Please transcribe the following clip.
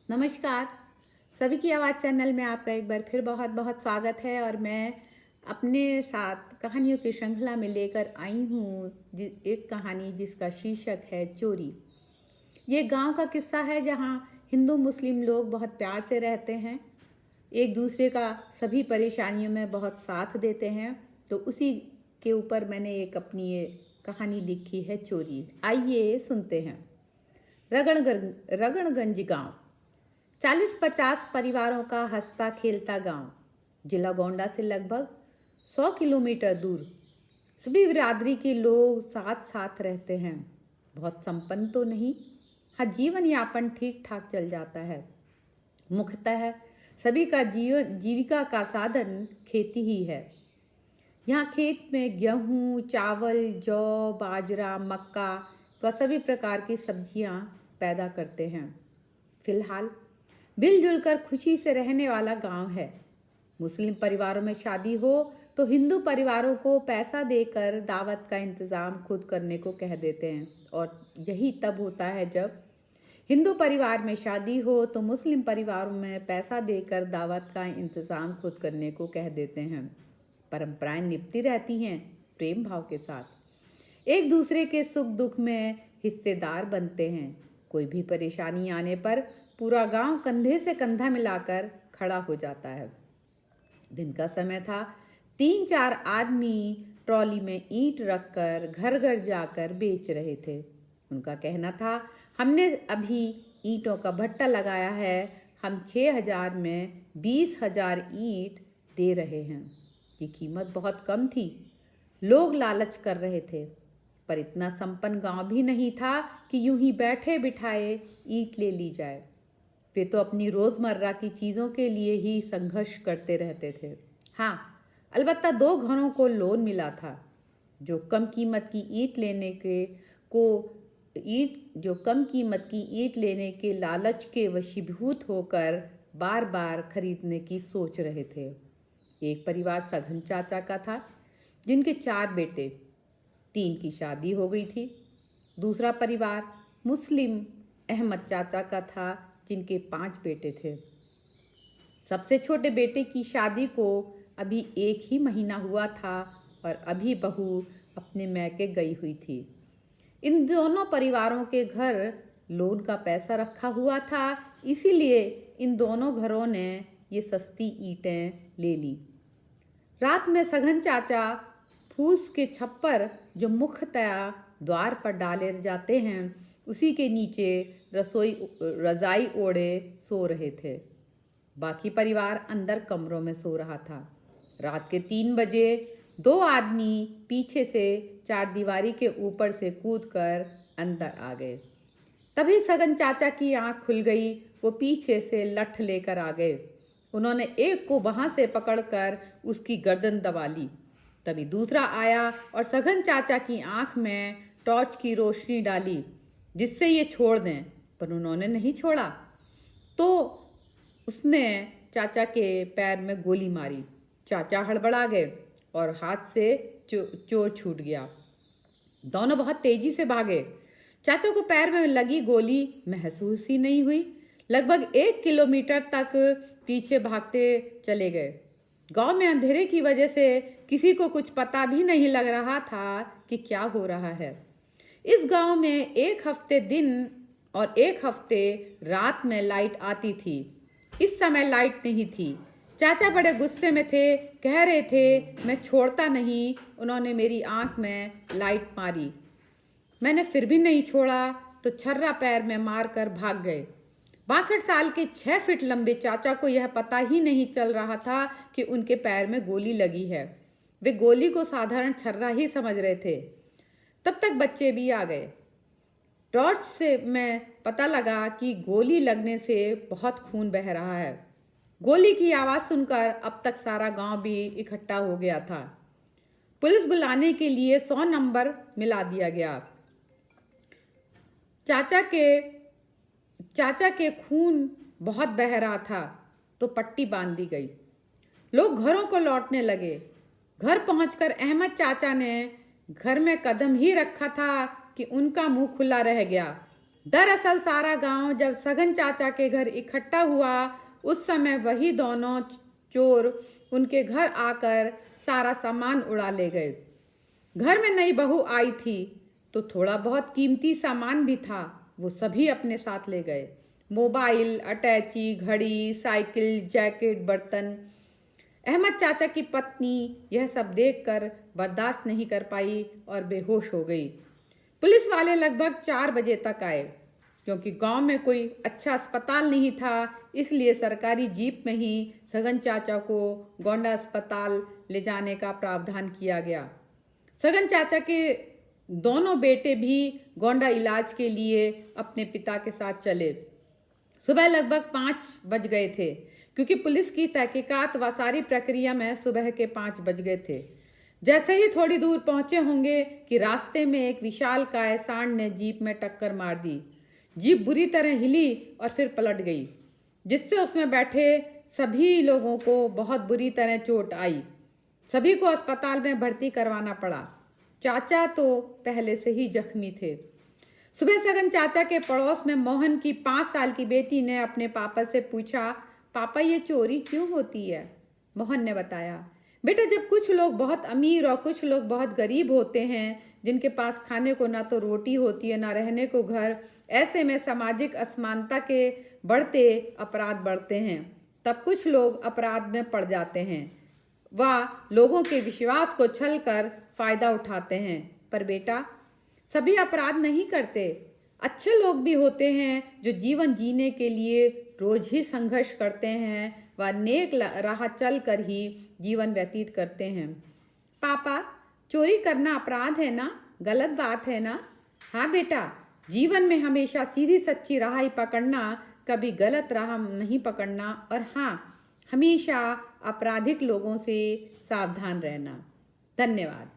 नमस्कार। सभी की आवाज़ चैनल में आपका एक बार फिर बहुत बहुत स्वागत है और मैं अपने साथ कहानियों की श्रृंखला में लेकर आई हूँ एक कहानी जिसका शीर्षक है चोरी। ये गांव का किस्सा है जहाँ हिंदू मुस्लिम लोग बहुत प्यार से रहते हैं, एक दूसरे का सभी परेशानियों में बहुत साथ देते हैं। तो उसी के ऊपर मैंने एक अपनी ये कहानी लिखी है, चोरी। आइए सुनते हैं। रगड़गंज गांव 40-50 परिवारों का हंसता खेलता गांव, जिला गोंडा से लगभग 100 किलोमीटर दूर। सभी बिरादरी के लोग साथ साथ रहते हैं। बहुत संपन्न तो नहीं, हाँ, जीवन यापन ठीक ठाक चल जाता है। मुख्यतः सभी का जीविका का साधन खेती ही है। यहाँ खेत में गेहूँ, चावल, जौ, बाजरा, मक्का व सभी प्रकार की सब्जियाँ पैदा करते हैं। फिलहाल मिलजुल कर खुशी से रहने वाला गांव है। मुस्लिम परिवारों में शादी हो तो हिंदू परिवारों को पैसा देकर दावत का इंतज़ाम खुद करने को कह देते हैं, और यही तब होता है जब हिंदू परिवार में शादी हो तो मुस्लिम परिवारों में पैसा देकर दावत का इंतज़ाम खुद करने को कह देते हैं। परंपराएं निभती रहती हैं प्रेम भाव के साथ, एक दूसरे के सुख दुख में हिस्सेदार बनते हैं। कोई भी परेशानी आने पर पूरा गांव कंधे से कंधा मिलाकर खड़ा हो जाता है। दिन का समय था। 3-4 आदमी ट्रॉली में ईंट रखकर घर घर जाकर बेच रहे थे। उनका कहना था, हमने अभी ईंटों का भट्टा लगाया है, हम 6,000 में 20,000 ईंट दे रहे हैं। ये कीमत बहुत कम थी। लोग लालच कर रहे थे, पर इतना संपन्न गांव भी नहीं था कि यूं ही बैठे बिठाए ईंट ले ली जाए। वे तो अपनी रोज़मर्रा की चीज़ों के लिए ही संघर्ष करते रहते थे। हाँ, अलबत्ता 2 घरों को लोन मिला था, जो कम कीमत की ईंट लेने के लालच के वशीभूत होकर बार बार खरीदने की सोच रहे थे। एक परिवार सघन चाचा का था, जिनके 4 बेटे, 3 की शादी हो गई थी। दूसरा परिवार मुस्लिम अहमद चाचा का था, जिनके 5 बेटे थे। सबसे छोटे बेटे की शादी को अभी 1 ही महीना हुआ था और अभी बहू अपने मैके गई हुई थी। इन दोनों परिवारों के घर लोन का पैसा रखा हुआ था, इसीलिए इन दोनों घरों ने ये सस्ती ईंटें ले ली। रात में सघन चाचा फूस के छप्पर, जो मुख्यतया द्वार पर डाले जाते हैं, उसी के नीचे रजाई ओढ़े सो रहे थे। बाकी परिवार अंदर कमरों में सो रहा था। रात के 3 बजे 2 आदमी पीछे से 4 दीवारी के ऊपर से कूदकर अंदर आ गए। तभी सघन चाचा की आंख खुल गई। वो पीछे से लठ लेकर आ गए। उन्होंने एक को वहां से पकड़कर उसकी गर्दन दबा ली। तभी दूसरा आया और सघन चाचा की आंख में टॉर्च की रोशनी डाली, जिससे ये छोड़ दें, पर उन्होंने नहीं छोड़ा। तो उसने चाचा के पैर में गोली मारी। चाचा हड़बड़ा गए और हाथ से चोर छूट गया। दोनों बहुत तेजी से भागे। चाचा को पैर में लगी गोली महसूस ही नहीं हुई। लगभग 1 किलोमीटर तक पीछे भागते चले गए। गांव में अंधेरे की वजह से किसी को कुछ पता भी नहीं लग रहा था कि क्या हो रहा है। इस गांव में 1 हफ्ते दिन और 1 हफ्ते रात में लाइट आती थी। इस समय लाइट नहीं थी। चाचा बड़े गुस्से में थे, कह रहे थे, मैं छोड़ता नहीं। उन्होंने मेरी आंख में लाइट मारी, मैंने फिर भी नहीं छोड़ा, तो छर्रा पैर में मार कर भाग गए। 62 साल के 6 फीट लंबे चाचा को यह पता ही नहीं चल रहा था कि उनके पैर में गोली लगी है। वे गोली को साधारण छर्रा ही समझ रहे थे। तब तक बच्चे भी आ गए। टॉर्च से मैं पता लगा कि गोली लगने से बहुत खून बह रहा है। गोली की आवाज़ सुनकर अब तक सारा गांव भी इकट्ठा हो गया था। पुलिस बुलाने के लिए 100 नंबर मिला दिया गया। चाचा के खून बहुत बह रहा था, तो पट्टी बांध दी गई। लोग घरों को लौटने लगे। घर पहुंचकर अहमद चाचा ने घर में कदम ही रखा था कि उनका मुंह खुला रह गया। दरअसल सारा गांव जब सघन चाचा के घर इकट्ठा हुआ, उस समय वही दोनों चोर उनके घर आकर सारा सामान उड़ा ले गए। घर में नई बहू आई थी तो थोड़ा बहुत कीमती सामान भी था, वो सभी अपने साथ ले गए। मोबाइल, अटैची, घड़ी, साइकिल, जैकेट, बर्तन। अहमद चाचा की पत्नी यह सब देखकर बर्दाश्त नहीं कर पाई और बेहोश हो गई। पुलिस वाले लगभग 4 बजे तक आए। क्योंकि गांव में कोई अच्छा अस्पताल नहीं था, इसलिए सरकारी जीप में ही सघन चाचा को गोंडा अस्पताल ले जाने का प्रावधान किया गया। सघन चाचा के दोनों बेटे भी गोंडा इलाज के लिए अपने पिता के साथ चले। सुबह लगभग 5 बज गए थे, क्योंकि पुलिस की तहकीकात व सारी प्रक्रिया में सुबह के 5 बज गए थे। जैसे ही थोड़ी दूर पहुंचे होंगे कि रास्ते में एक विशालकाय सांड ने जीप में टक्कर मार दी। जीप बुरी तरह हिली और फिर पलट गई, जिससे उसमें बैठे सभी लोगों को बहुत बुरी तरह चोट आई। सभी को अस्पताल में भर्ती करवाना पड़ा। चाचा तो पहले से ही जख्मी थे। सुबह सघन चाचा के पड़ोस में मोहन की 5 साल की बेटी ने अपने पापा से पूछा, पापा ये चोरी क्यों होती है? मोहन ने बताया, बेटा जब कुछ लोग बहुत अमीर और कुछ लोग बहुत गरीब होते हैं, जिनके पास खाने को ना तो रोटी होती है ना रहने को घर, ऐसे में सामाजिक असमानता के बढ़ते अपराध बढ़ते हैं। तब कुछ लोग अपराध में पड़ जाते हैं, वह लोगों के विश्वास को छल कर फायदा उठाते हैं। पर बेटा सभी अपराध नहीं करते। अच्छे लोग भी होते हैं जो जीवन जीने के लिए रोज ही संघर्ष करते हैं व नेक राह चल कर ही जीवन व्यतीत करते हैं। पापा चोरी करना अपराध है ना, गलत बात है ना? हाँ बेटा, जीवन में हमेशा सीधी सच्ची राह ही पकड़ना, कभी गलत राह नहीं पकड़ना, और हाँ हमेशा आपराधिक लोगों से सावधान रहना। धन्यवाद।